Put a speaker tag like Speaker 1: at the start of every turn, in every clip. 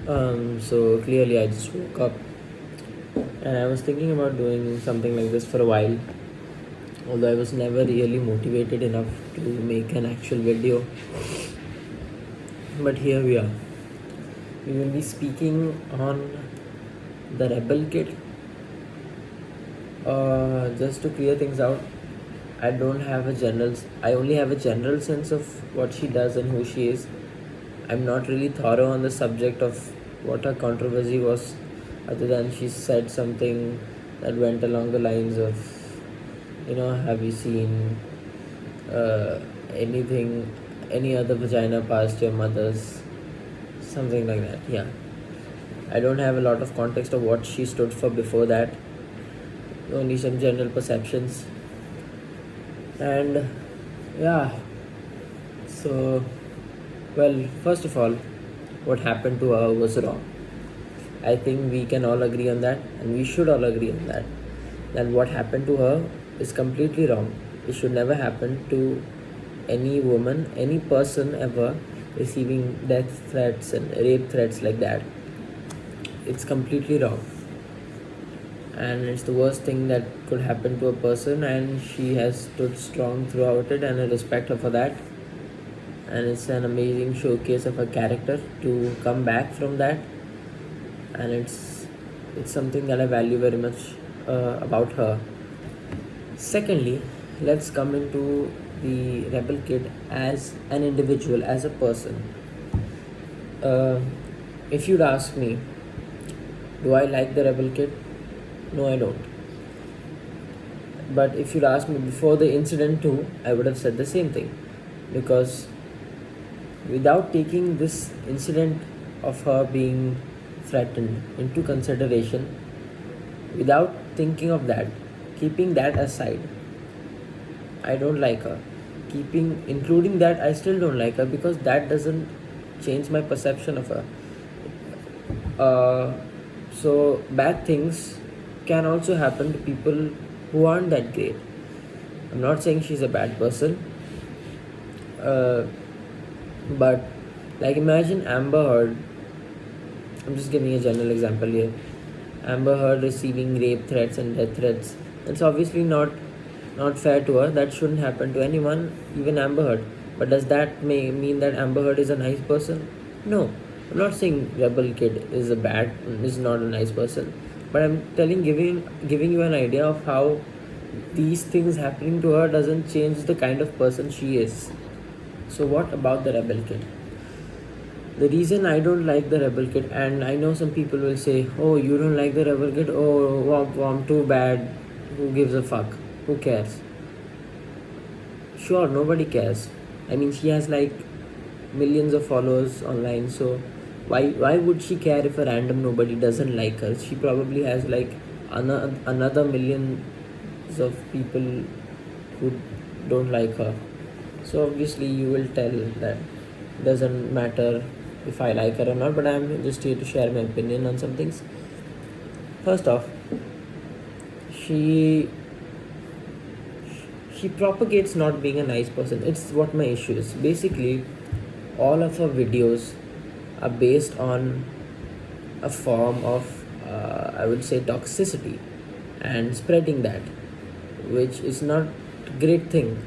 Speaker 1: So clearly, I just woke up and I was thinking about doing something like this for a while, although I was never really motivated enough to make an actual video. But here we are. We will be speaking on the Rebel Kid. Just to clear things out, I only have a general sense of what she does and who she is. I'm not really thorough on the subject of what her controversy was, other than she said something that went along the lines of, have you seen uh, anything, any other vagina past your mother's? Something like that, yeah. I don't have a lot of context of what she stood for before that, only some general perceptions. And yeah, so, well, first of all, what happened to her was wrong. I think we can all agree on that, and we should all agree on that. That what happened to her is completely wrong. It should never happen to any woman, any person ever receiving death threats and rape threats like that. It's completely wrong. And it's the worst thing that could happen to a person, and she has stood strong throughout it, and I respect her for that. And it's an amazing showcase of her character to come back from that, and it's something that I value very much about her. Secondly, let's come into the Rebel Kid as an individual, as a person. uh, if you'd ask me, do I like the Rebel Kid? No, I don't. But if you'd asked me before the incident too, I would have said the same thing. Because without taking this incident of her being threatened into consideration, without thinking of that, keeping that aside, I don't like her. Including that, I still don't like her because that doesn't change my perception of her. Uh, so bad things can also happen to people who aren't that great. I'm not saying she's a bad person, uh, but like imagine Amber Heard. I'm just giving a general example here. Amber Heard receiving rape threats and death threats. It's obviously not fair to her. That shouldn't happen to anyone, even Amber Heard. But does that mean that Amber Heard is a nice person? No. I'm not saying Rebel Kid is not a nice person. But I'm giving you an idea of how these things happening to her doesn't change the kind of person she is. So what about the Rebel Kid? The reason I don't like the Rebel Kid, and I know some people will say, oh, you don't like the Rebel Kid? Oh, womp, too bad. Who gives a fuck? Who cares? Sure, nobody cares. I mean, she has like millions of followers online, so why would she care if a random nobody doesn't like her? She probably has like another millions of people who don't like her. So obviously you will tell that doesn't matter if I like her or not, but I'm just here to share my opinion on some things. First off, she she propagates not being a nice person. It's what my issue is. Basically, all of her videos are based on a form of, I would say, toxicity and spreading that, which is not a great thing.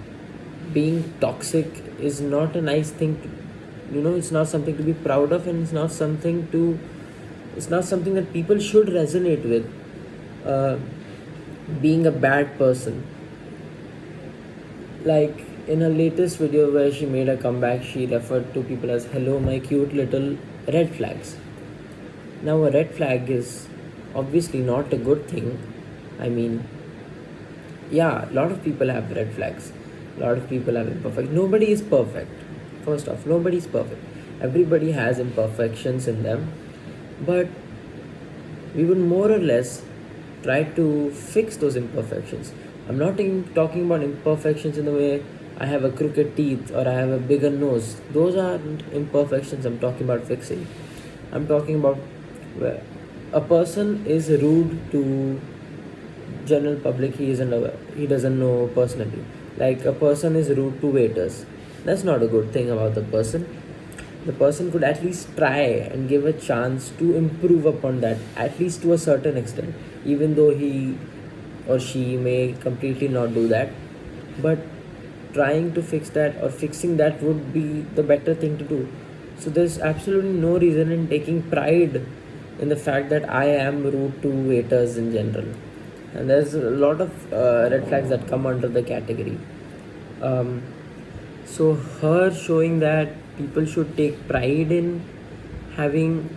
Speaker 1: Being toxic is not a nice thing it's not something to be proud of, and it's not something that people should resonate with. uh, Being a bad person, like in her latest video where she made a comeback, she referred to people as hello my cute little red flags. Now a red flag is obviously not a good thing. I mean, yeah, a lot of people have red flags, a lot of people have imperfect. Nobody is perfect. First off, nobody is perfect. Everybody has imperfections in them, but we would more or less try to fix those imperfections. I'm not talking about imperfections in the way I have a crooked teeth or I have a bigger nose. Those aren't imperfections I'm talking about fixing. I'm talking about where a person is rude to general public he doesn't know personally. Like a person is rude to waiters. That's not a good thing about the person. the person could at least try and give a chance to improve upon that, at least to a certain extent, even though he or she may completely not do that. But trying to fix that or fixing that would be the better thing to do. So there's absolutely no reason in taking pride in the fact that I am rude to waiters in general. And there's a lot of red flags that come under the category. Um, so her showing that people should take pride in having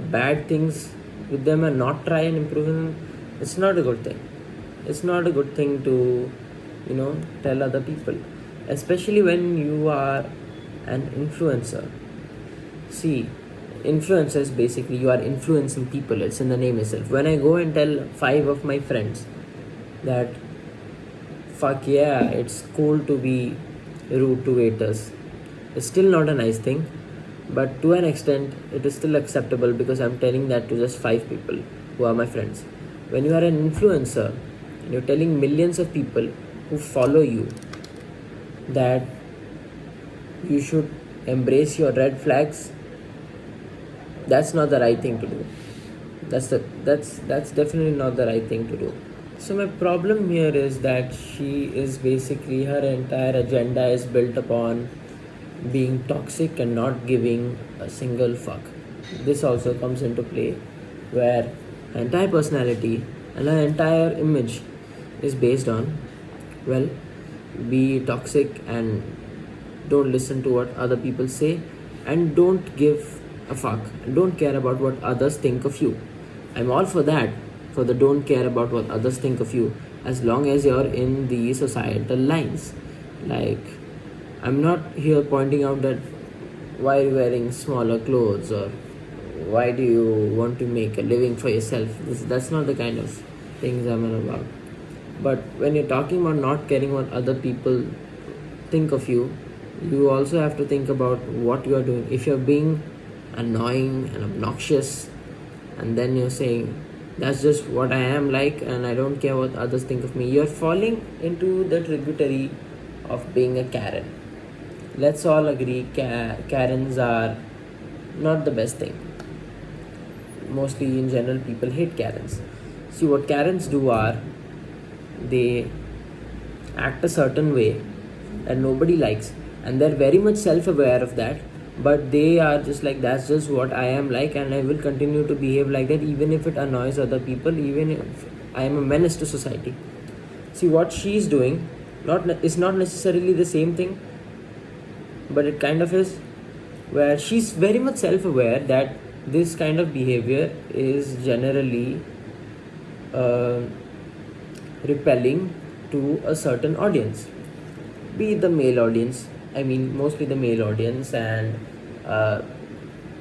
Speaker 1: bad things with them and not try and improve them, it's not a good thing. It's not a good thing to, tell other people, especially when you are an influencer. See, influencers basically you are influencing people. It's in the name itself. When I go and tell 5 of my friends that fuck yeah, it's cool to be rude to waiters, it's still not a nice thing, but to an extent it is still acceptable because I'm telling that to just 5 people who are my friends. When you are an influencer and you're telling millions of people who follow you that you should embrace your red flags, that's not the right thing to do. That's definitely not the right thing to do. So my problem here is that she is basically, her entire agenda is built upon being toxic and not giving a single fuck. This also comes into play where her entire personality and her entire image is based on, well, be toxic and don't listen to what other people say and don't give a fuck and don't care about what others think of you. I'm all for that, for the don't care about what others think of you, as long as you're in the societal lines. Like, I'm not here pointing out that why are you wearing smaller clothes or why do you want to make a living for yourself. That's not the kind of things I'm on about. But when you're talking about not caring what other people think of you, you also have to think about what you are doing. If you're being annoying and obnoxious and then you're saying that's just what I am like and I don't care what others think of me, you're falling into the tributary of being a Karen. Let's all agree Karens are not the best thing. Mostly in general people hate Karens. See, what Karens do are they act a certain way that nobody likes and they're very much self-aware of that, but they are just like, that's just what I am like and I will continue to behave like that even if it annoys other people, even if I am a menace to society. See, what she's doing is not necessarily the same thing, but it kind of is, where she's very much self-aware that this kind of behavior is generally repelling to a certain audience, be it the male audience, I mean mostly the male audience and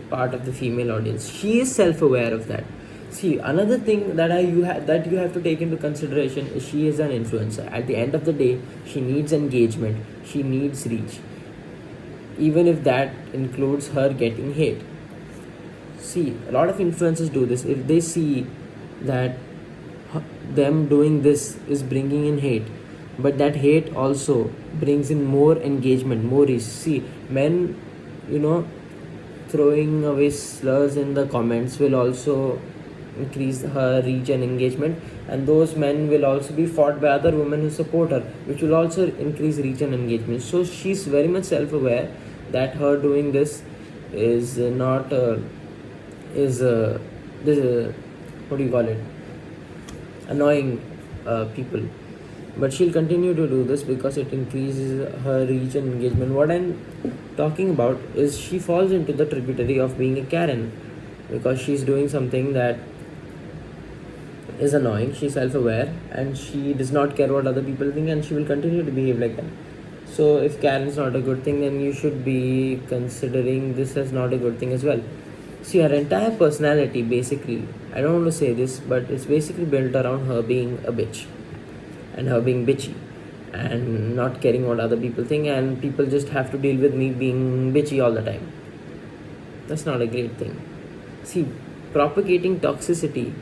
Speaker 1: part of the female audience. She is self-aware of that. See, another thing that you have to take into consideration is she is an influencer. At the end of the day, she needs engagement, she needs reach, even if that includes her getting hate. See, a lot of influencers do this. If they see that them doing this is bringing in hate, but that hate also brings in more engagement, more reach. See, men, throwing away slurs in the comments will also increase her reach and engagement, and those men will also be fought by other women who support her, which will also increase reach and engagement. So she's very much self-aware that her doing this is not what do you call it, annoying people, but she'll continue to do this because it increases her reach and engagement. What I'm talking about is she falls into the tributary of being a Karen because she's doing something that is annoying, she's self-aware and she does not care what other people think and she will continue to behave like that. So if Karen is not a good thing, then you should be considering this as not a good thing as well. See, her entire personality basically, I don't want to say this, but it's basically built around her being a bitch and her being bitchy and not caring what other people think, and people just have to deal with me being bitchy all the time. That's not a great thing. See, propagating toxicity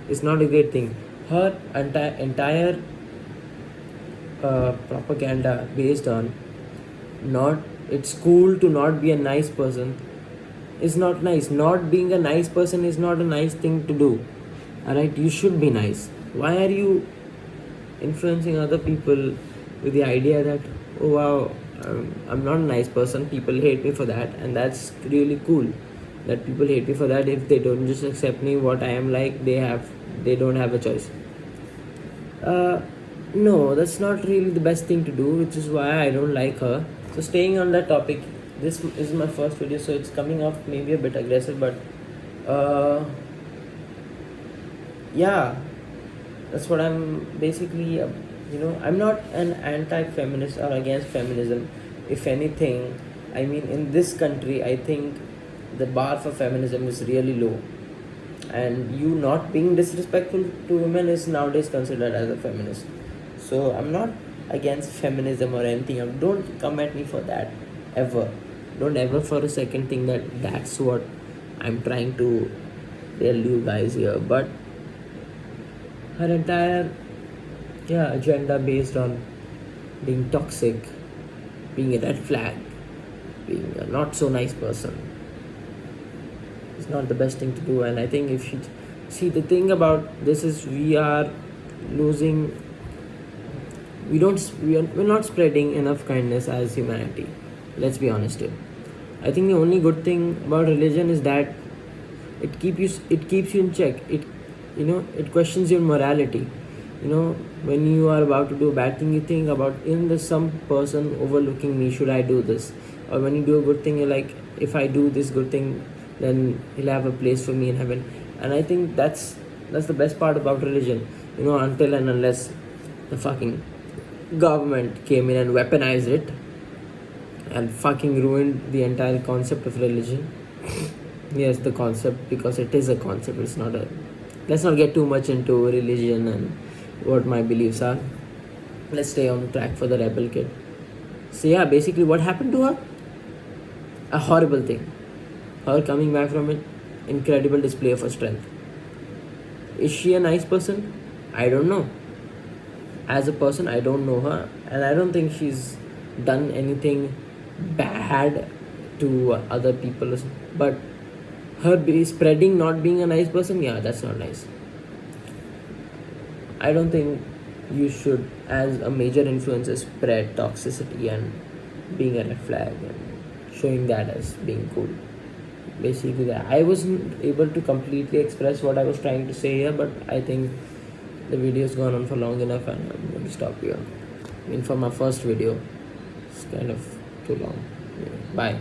Speaker 1: is not a great thing. Her entire propaganda based on not it's cool to not be a nice person is not nice. Not being a nice person is not a nice thing to do. Alright, you should be nice. Why are you influencing other people with the idea that, oh wow, I'm not a nice person, people hate me for that, and that's really cool that people hate me for that. If they don't just accept me what I am like, they don't have a choice. No, that's not really the best thing to do, which is why I don't like her. So staying on that topic, this is my first video, so it's coming off maybe a bit aggressive, but yeah, that's what I'm basically. I'm not an anti-feminist or against feminism. If anything, I mean, in this country, I think the bar for feminism is really low, and you not being disrespectful to women is nowadays considered as a feminist. So I'm not against feminism or anything. Don't come at me for that ever. Don't ever for a second think that that's what I'm trying to tell you guys here. But her entire agenda based on being toxic, being a red flag, being a not so nice person is not the best thing to do. And I think if you see, the thing about this is we're not spreading enough kindness as humanity. Let's be honest here. I think the only good thing about religion is that it keeps you in check. It questions your morality. When you are about to do a bad thing, you think about, there's some person overlooking me, should I do this? Or when you do a good thing, you're like, if I do this good thing, then he'll have a place for me in heaven. And I think that's the best part about religion. Until and unless the fucking government came in and weaponized it and fucking ruined the entire concept of religion. Yes, the concept, because it is a concept. It's not a. Let's not get too much into religion and what my beliefs are. Let's stay on track for the rebel kid. So yeah, basically what happened to her? A horrible thing. Her coming back from it, incredible display of her strength. Is she a nice person? I don't know. As a person, I don't know her, and I don't think she's done anything bad to other people. But her spreading not being a nice person, yeah, that's not nice. I don't think you should, as a major influencer, spread toxicity and being a red flag and showing that as being cool. Basically, that I wasn't able to completely express what I was trying to say here, but I think the video's gone on for long enough, and I'm going to stop here. I mean, for my first video, it's kind of too long. Yeah, bye.